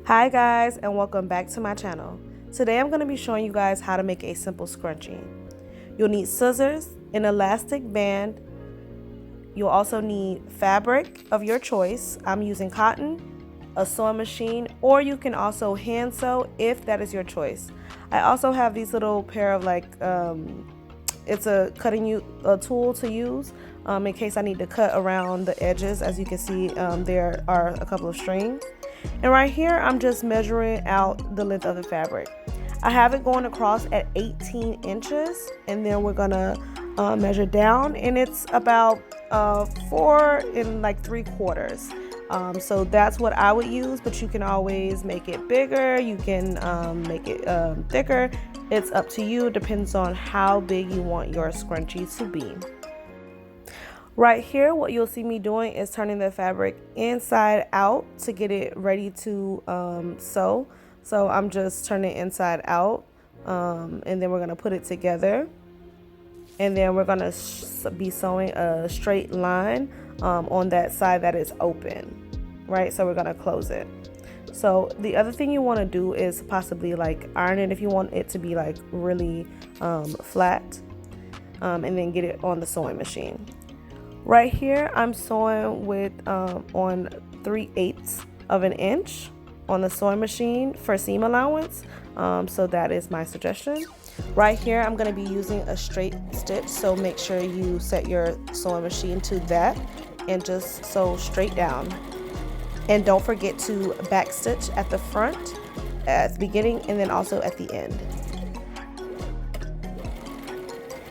Hi guys, and welcome back to my channel. Today I'm going to be showing you guys how to make a simple scrunchie. You'll need scissors, an elastic band. You'll also need fabric of your choice. I'm using cotton, a sewing machine, or you can also hand sew if that is your choice. I also have these little pair of it's a tool to use in case I need to cut around the edges. As you can see, there are a couple of strings. And right here, I'm just measuring out the length of the fabric. I have it going across at 18 inches, and then we're gonna measure down, and it's about 4 3/4. So that's what I would use, but you can always make it bigger, you can make it thicker. It's up to you, depends on how big you want your scrunchie to be. Right here, what you'll see me doing is turning the fabric inside out to get it ready to sew. So I'm just turning it inside out, and then we're gonna put it together. And then we're gonna be sewing a straight line on that side that is open, right? So we're gonna close it. So the other thing you wanna do is possibly like iron it if you want it to be like really flat, and then get it on the sewing machine. Right here, I'm sewing with on 3/8 of an inch on the sewing machine for seam allowance. So that is my suggestion. Right here, I'm going to be using a straight stitch, so make sure you set your sewing machine to that and just sew straight down. And don't forget to back stitch at the front, at the beginning, and then also at the end.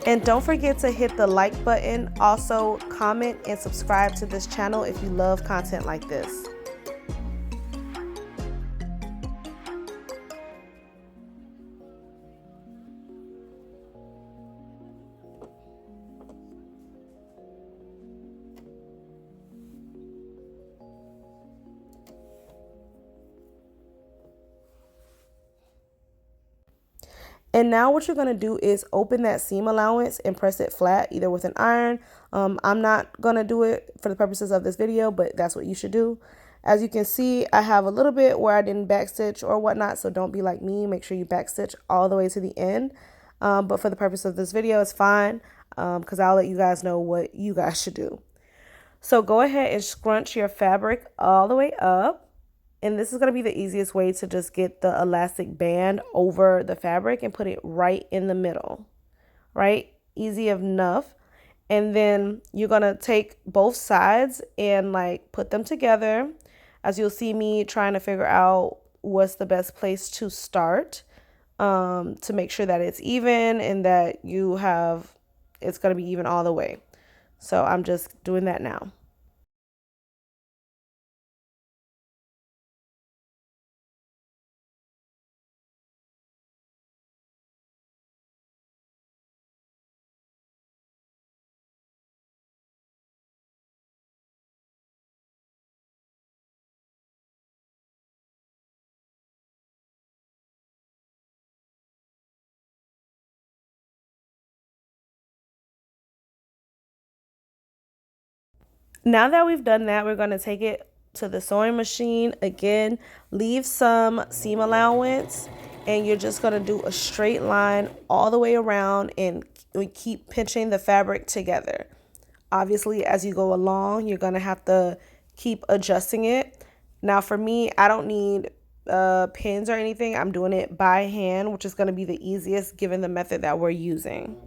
And don't forget to hit the like button. Also, comment and subscribe to this channel if you love content like this. And now what you're gonna do is open that seam allowance and press it flat, either with an iron. I'm not gonna do it for the purposes of this video, but that's what you should do. As you can see, I have a little bit where I didn't backstitch or whatnot, so don't be like me. Make sure you backstitch all the way to the end. But for the purpose of this video, it's fine, because I'll let you guys know what you guys should do. So go ahead and scrunch your fabric all the way up. And this is going to be the easiest way to just get the elastic band over the fabric and put it right in the middle, right? Easy enough. And then you're going to take both sides and like put them together. As you'll see me trying to figure out what's the best place to start, to make sure that it's even and that it's going to be even all the way. So I'm just doing that now. Now that we've done that, we're going to take it to the sewing machine again, leave some seam allowance, and you're just going to do a straight line all the way around and we keep pinching the fabric together. Obviously, as you go along, you're going to have to keep adjusting it. Now for me, I don't need pins or anything. I'm doing it by hand, which is going to be the easiest given the method that we're using.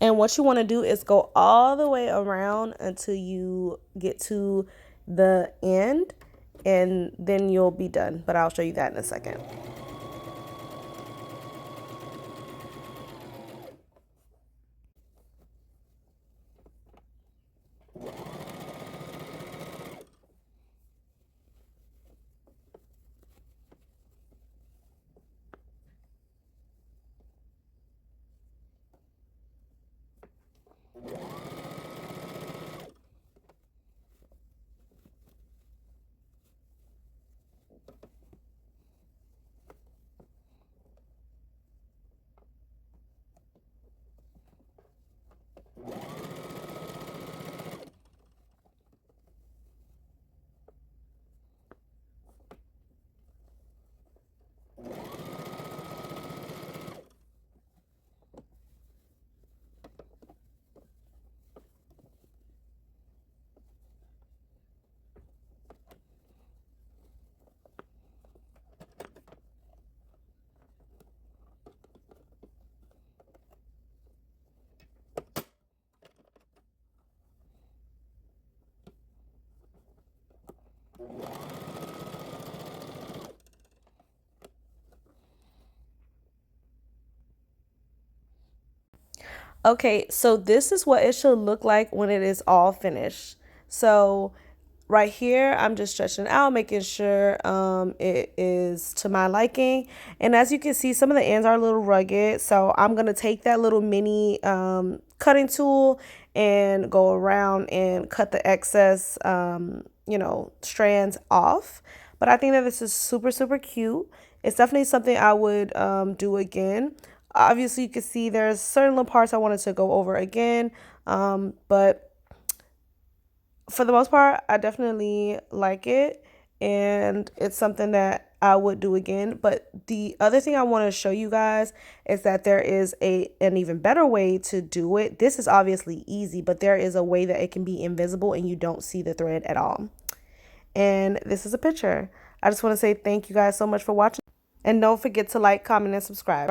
And what you want to do is go all the way around until you get to the end, and then you'll be done. But I'll show you that in a second. Okay, so this is what it should look like when it is all finished. So right here, I'm just stretching it out, making sure it is to my liking. And as you can see, some of the ends are a little rugged. So I'm going to take that little mini cutting tool and go around and cut the excess, strands off. But I think that this is super, super cute. It's definitely something I would do again. Obviously, you can see there's certain little parts I wanted to go over again, but for the most part, I definitely like it, and it's something that I would do again. But the other thing I want to show you guys is that there is an even better way to do it. This is obviously easy, but there is a way that it can be invisible and you don't see the thread at all. And this is a picture. I just want to say thank you guys so much for watching, and don't forget to like, comment, and subscribe.